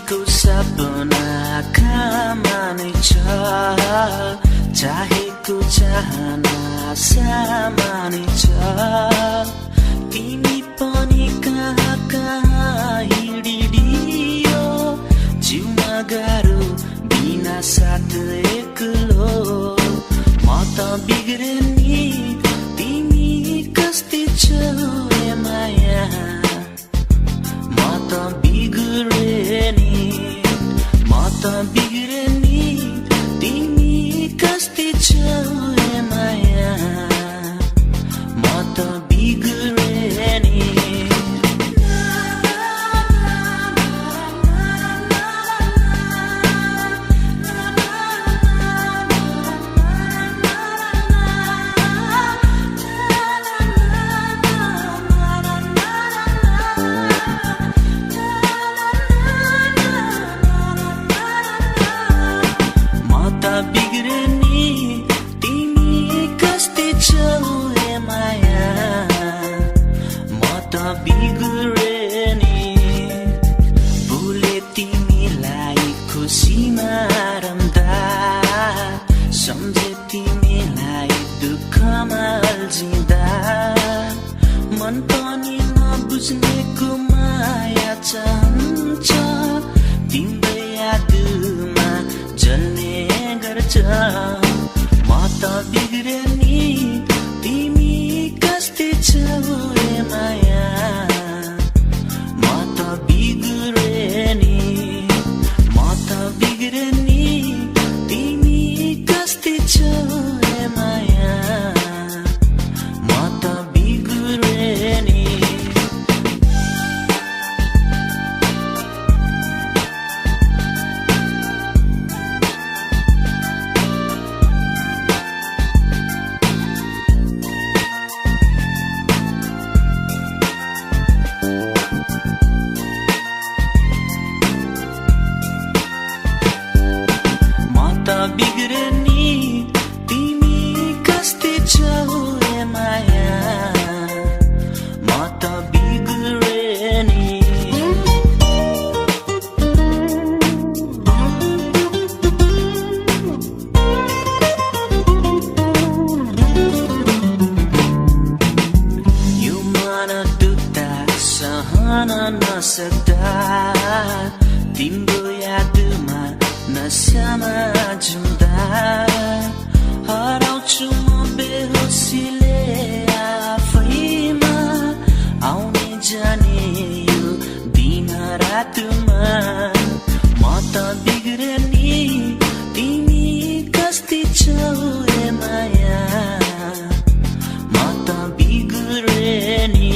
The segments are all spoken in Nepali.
सोचेको सपना खामानै छ, चाहेको चाहना सामानै छ। तिमी पनि कहाँ कहाँ हिँडिदियो, जिउमा गाह्रो बिना साथ एक्लो। म त बिग्रे नि तिमी कस्ती छौ ए माया, म त बिग्रे नि, म त बिग्रे नि तिमी कस्ती छौ ए माया, म त बिग्रे नि। बिग्रे नि तिमी कस्ती छौ ए माया, म त बिग्रे नि। भुले तिमीलाई खुसीमा रम्दा, सम्झे तिमीलाई दुःखमा अल्झिँदा। मन पनि नबुझ्नेको माया चाहन्छ, तिम्रो यादमा जल्ने गर्छ। म त बिग्रे नि तिमी कस्ती छौ ए माया, म त बिग्रे नि, म त बिग्रे नि तिमी कस्ती छौ ए माया, म त बिग्रे नि। बिग्रे नि तिमी कस्ती छौ ए माया, म त बिग्रे नि। यो मन दुख्दा सहन नसक्दा, तिम्रो यादमा नसामा झुम्दा। हराउँछु म बेहोसीले आफैमा, आउने जाने यो दिन रातमा। म त बिग्रे नि तिमी कस्ती छौ ए माया, म त बिग्रे नि,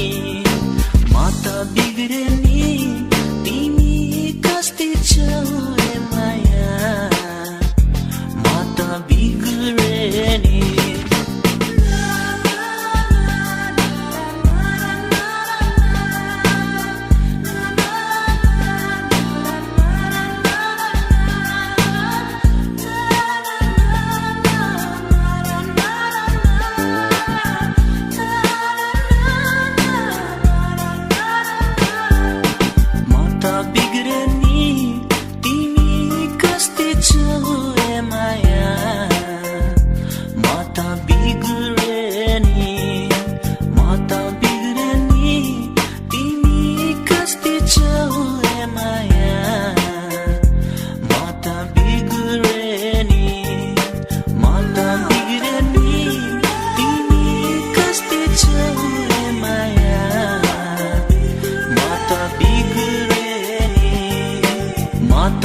म त बिग्रे नि तिमी कस्ती छौ ए माया, म त बिग्रे नि। म त बिग्रे नि तिमी कस्ती छौ ए माया, म त बिग्रे नि, म त बिग्रे नि तिमी कस्ती छौ ए माया, म त बिग्रे नि, म त बिग्रे नि तिमी कस्ती छौ ए माया, म त बिग्रे नि, म त